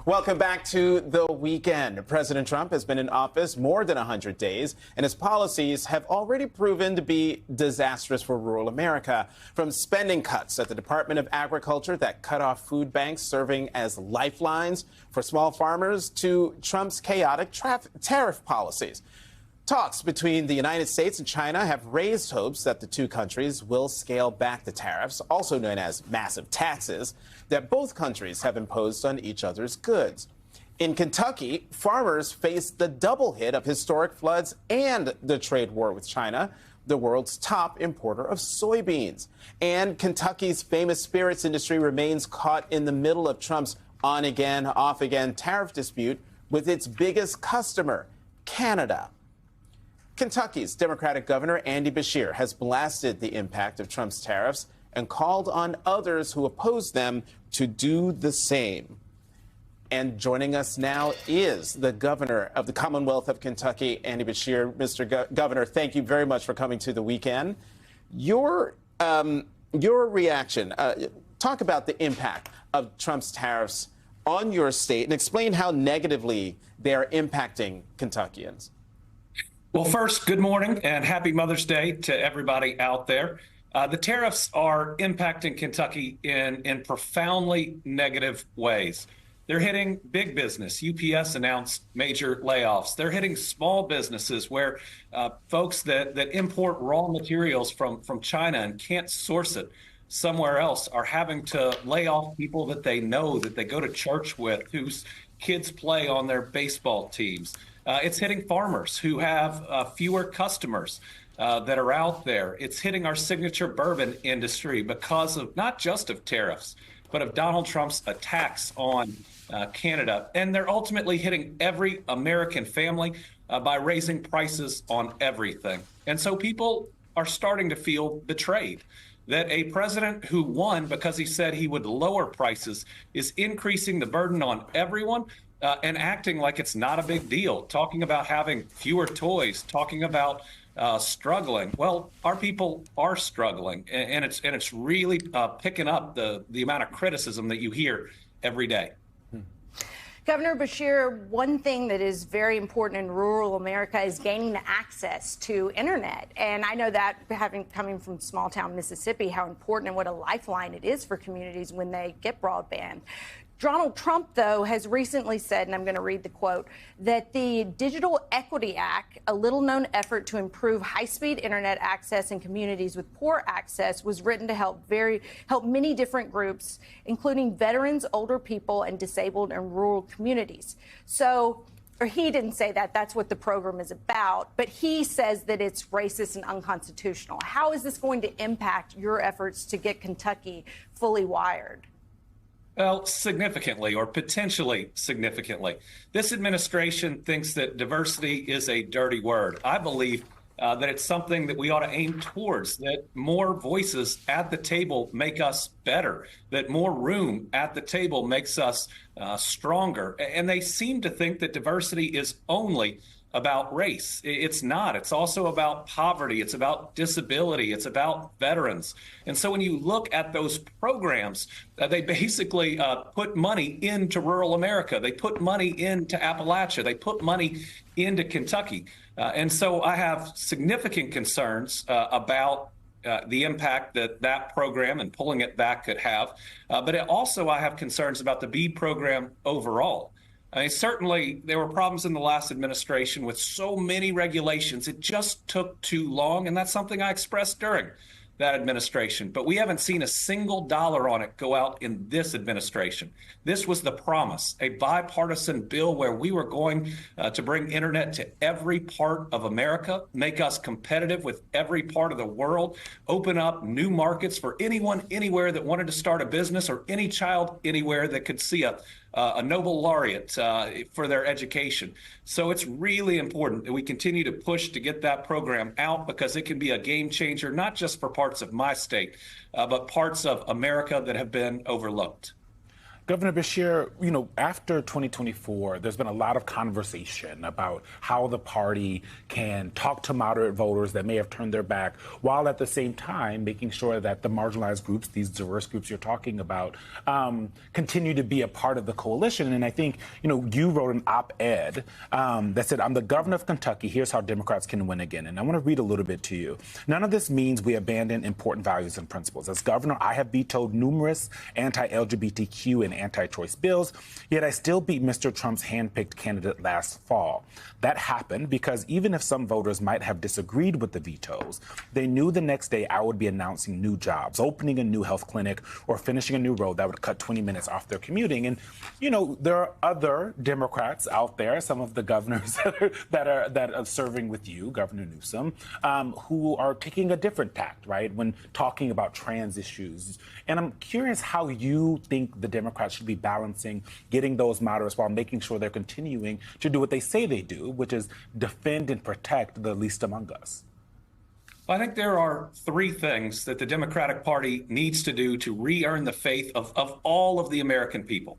Welcome back to the weekend. President Trump has been in office more than 100 days, and his policies have already proven to be disastrous for rural America. From spending cuts at the Department of Agriculture that cut off food banks serving as lifelines for small farmers to Trump's chaotic tariff policies. Talks between the United States and China have raised hopes that the two countries will scale back the tariffs, also known as massive taxes, that both countries have imposed on each other's goods. In Kentucky, farmers face the double hit of historic floods and the trade war with China, the world's top importer of soybeans. And Kentucky's famous spirits industry remains caught in the middle of Trump's on-again, off-again tariff dispute with its biggest customer, Canada. Kentucky's Democratic Governor Andy Beshear has blasted the impact of Trump's tariffs and called on others who oppose them to do the same. And joining us now is the governor of the Commonwealth of Kentucky, Andy Beshear. Mr. Governor, thank you very much for coming to the weekend. Your reaction, talk about the impact of Trump's tariffs on your state and explain how negatively they are impacting Kentuckians. Well, first, good morning and happy Mother's Day to everybody out there. The tariffs are impacting Kentucky in profoundly negative ways. They're hitting big business. UPS announced major layoffs. They're hitting small businesses where folks that import raw materials from China and can't source it somewhere else are having to lay off people that they know, that they go to church with, whose kids play on their baseball teams. It's hitting farmers who have fewer customers that are out there. It's hitting our signature bourbon industry because of not just of tariffs, but of Donald Trump's attacks on Canada. And they're ultimately hitting every American family by raising prices on everything. And so people are starting to feel betrayed that a president who won because he said he would lower prices is increasing the burden on everyone. And acting like it's not a big deal, talking about having fewer toys, talking about struggling. Well, our people are struggling, and it's really picking up the amount of criticism that you hear every day. Governor Beshear, one thing that is very important in rural America is gaining access to internet. And I know that coming from small town Mississippi, how important and what a lifeline it is for communities when they get broadband. Donald Trump, though, has recently said, and I'm going to read the quote, that the Digital Equity Act, a little-known effort to improve high-speed internet access in communities with poor access, was written to help many different groups, including veterans, older people, and disabled and rural communities. So, or he didn't say that. That's what the program is about. But he says that it's racist and unconstitutional. How is this going to impact your efforts to get Kentucky fully wired? Well, significantly or potentially significantly. This administration thinks that diversity is a dirty word. I believe that it's something that we ought to aim towards, that more voices at the table make us better, that more room at the table makes us stronger. And they seem to think that diversity is only about race. It's not. It's also about poverty. It's about disability. It's about veterans. And so when you look at those programs, they basically put money into rural America. They put money into Appalachia. They put money into Kentucky. And so I have significant concerns about the impact that program and pulling it back could have. But also I have concerns about the BEAD program overall. I mean, certainly there were problems in the last administration with so many regulations. It just took too long, and that's something I expressed during that administration. But we haven't seen a single dollar on it go out in this administration. This was the promise, a bipartisan bill where we were going to bring internet to every part of America, make us competitive with every part of the world, open up new markets for anyone, anywhere that wanted to start a business, or any child anywhere that could see a Nobel laureate for their education. So it's really important that we continue to push to get that program out, because it can be a game changer, not just for parts of my state, but parts of America that have been overlooked. Governor Beshear, after 2024, there's been a lot of conversation about how the party can talk to moderate voters that may have turned their back, while at the same time making sure that the marginalized groups, these diverse groups you're talking about, continue to be a part of the coalition. And I think, you wrote an op-ed that said, "I'm the governor of Kentucky. Here's how Democrats can win again." And I want to read a little bit to you. "None of this means we abandon important values and principles. As governor, I have vetoed numerous anti-LGBTQ and anti-choice bills, yet I still beat Mr. Trump's hand-picked candidate last fall. That happened because even if some voters might have disagreed with the vetoes, they knew the next day I would be announcing new jobs, opening a new health clinic, or finishing a new road that would cut 20 minutes off their commuting." And, there are other Democrats out there, some of the governors that are serving with you, Governor Newsom, who are taking a different tact, right, when talking about trans issues. And I'm curious how you think the Democrats should be balancing getting those moderates while making sure they're continuing to do what they say they do, which is defend and protect the least among us. I think there are three things that the Democratic Party needs to do to re-earn the faith of all of the American people.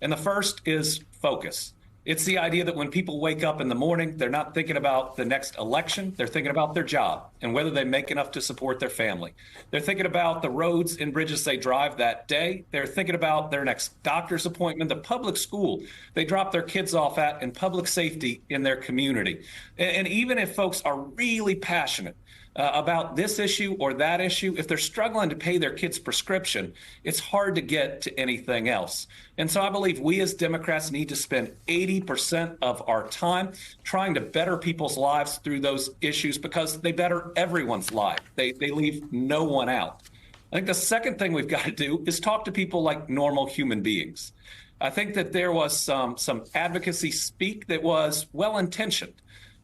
And the first is focus. It's the idea that when people wake up in the morning, they're not thinking about the next election. They're thinking about their job and whether they make enough to support their family. They're thinking about the roads and bridges they drive that day. They're thinking about their next doctor's appointment, the public school they drop their kids off at, and public safety in their community. And even if folks are really passionate about this issue or that issue, if they're struggling to pay their kid's prescription, it's hard to get to anything else. And so I believe we as Democrats need to spend 80% of our time trying to better people's lives through those issues, because they better everyone's life. They leave no one out. I think the second thing we've got to do is talk to people like normal human beings. I think that there was some advocacy speak that was well-intentioned,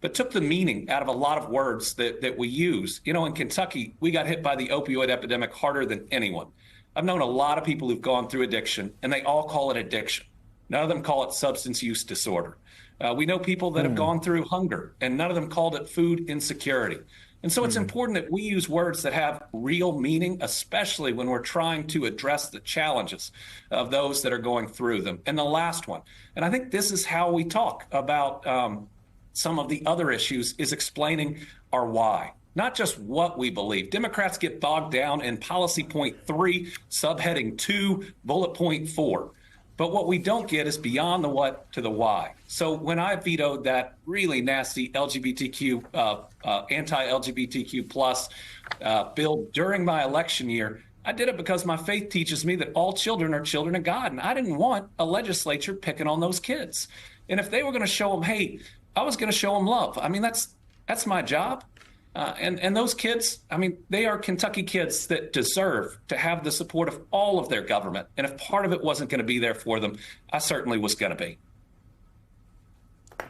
but took the meaning out of a lot of words that we use. In Kentucky, we got hit by the opioid epidemic harder than anyone. I've known a lot of people who've gone through addiction, and they all call it addiction. None of them call it substance use disorder. We know people that have gone through hunger, and none of them called it food insecurity. And so it's important that we use words that have real meaning, especially when we're trying to address the challenges of those that are going through them. And the last one, and I think this is how we talk about some of the other issues, is explaining our why, not just what we believe. Democrats get bogged down in policy point 3, subheading 2, bullet point 4. But what we don't get is beyond the what to the why. So when I vetoed that really nasty LGBTQ, anti-LGBTQ plus bill during my election year, I did it because my faith teaches me that all children are children of God. And I didn't want a legislature picking on those kids. And if they were going to show them hate, I was going to show them love. I mean, that's my job. And those kids, I mean, they are Kentucky kids that deserve to have the support of all of their government. And if part of it wasn't going to be there for them, I certainly was going to be.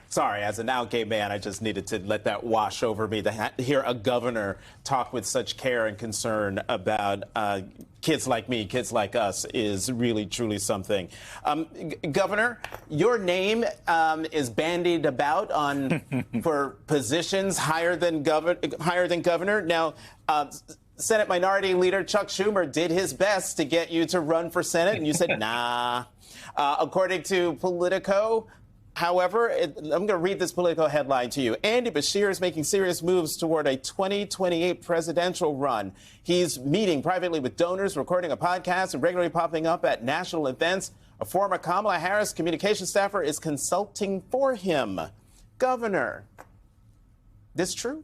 Sorry, as a now gay man, I just needed to let that wash over me. To hear a governor talk with such care and concern about kids like me, kids like us, is really, truly something. Governor, your name is bandied about for positions higher than governor. Now, Senate Minority Leader Chuck Schumer did his best to get you to run for Senate, and you said, nah. According to Politico, however, I'm going to read this Politico headline to you. Andy Beshear is making serious moves toward a 2028 presidential run. He's meeting privately with donors, recording a podcast, and regularly popping up at national events. A former Kamala Harris communications staffer is consulting for him. Governor, this true?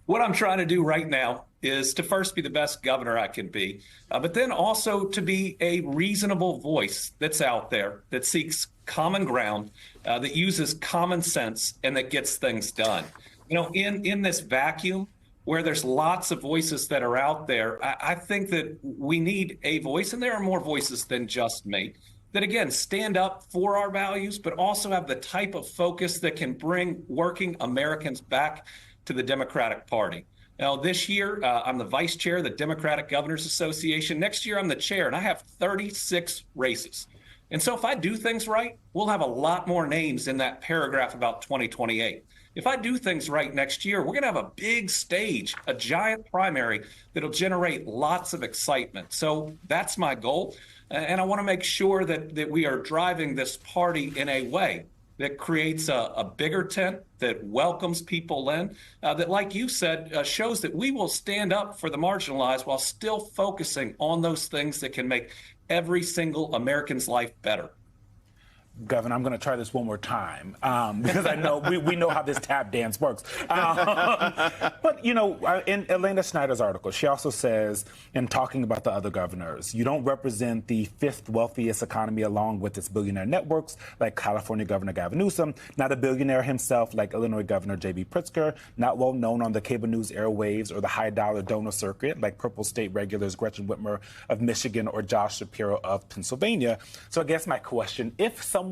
What I'm trying to do right now is to first be the best governor I can be, but then also to be a reasonable voice that's out there, that seeks common ground, that uses common sense, and that gets things done. In this vacuum where there's lots of voices that are out there, I think that we need a voice, and there are more voices than just me, that, again, stand up for our values, but also have the type of focus that can bring working Americans back to the Democratic Party. Now, this year, I'm the vice chair of the Democratic Governors Association. Next year, I'm the chair, and I have 36 races. And so if I do things right, we'll have a lot more names in that paragraph about 2028. If I do things right next year, we're going to have a big stage, a giant primary that'll generate lots of excitement. So that's my goal. And I want to make sure that we are driving this party in a way that creates a bigger tent, that welcomes people in, that, like you said, shows that we will stand up for the marginalized while still focusing on those things that can make every single American's life better. Governor, I'm going to try this one more time because I know we know how this tap dance works. But, you know, in Elena Schneider's article, she also says, in talking about the other governors, you don't represent the fifth wealthiest economy along with its billionaire networks, like California Governor Gavin Newsom, not a billionaire himself like Illinois Governor J.B. Pritzker, not well known on the cable news airwaves or the high dollar donor circuit like Purple State regulars Gretchen Whitmer of Michigan or Josh Shapiro of Pennsylvania. So I guess my question, if someone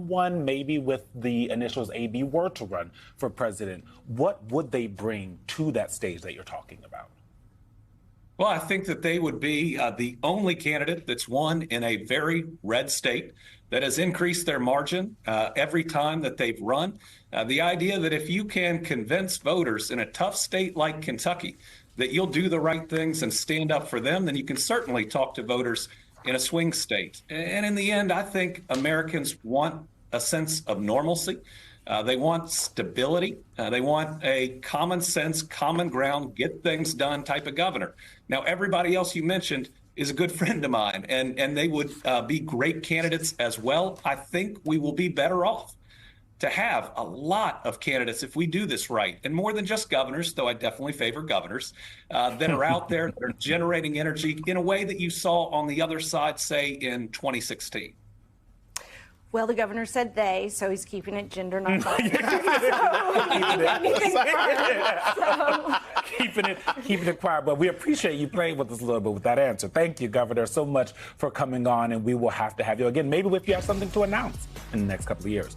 maybe with the initials AB were to run for president, what would they bring to that stage that you're talking about? Well, I think that they would be the only candidate that's won in a very red state that has increased their margin every time that they've run. The idea that if you can convince voters in a tough state like Kentucky that you'll do the right things and stand up for them, then you can certainly talk to voters in a swing state. And in the end, I think Americans want a sense of normalcy. They want stability. They want a common sense, common ground, get things done type of governor. Now, everybody else you mentioned is a good friend of mine, and they would be great candidates as well. I think we will be better off to have a lot of candidates if we do this right, and more than just governors, though I definitely favor governors, that are out there that are generating energy in a way that you saw on the other side, say, in 2016. Well, the governor said they, so he's keeping it gender non-binary. Keeping it quiet, but we appreciate you playing with us a little bit with that answer. Thank you, Governor, so much for coming on, and we will have to have you again, maybe if you have something to announce in the next couple of years.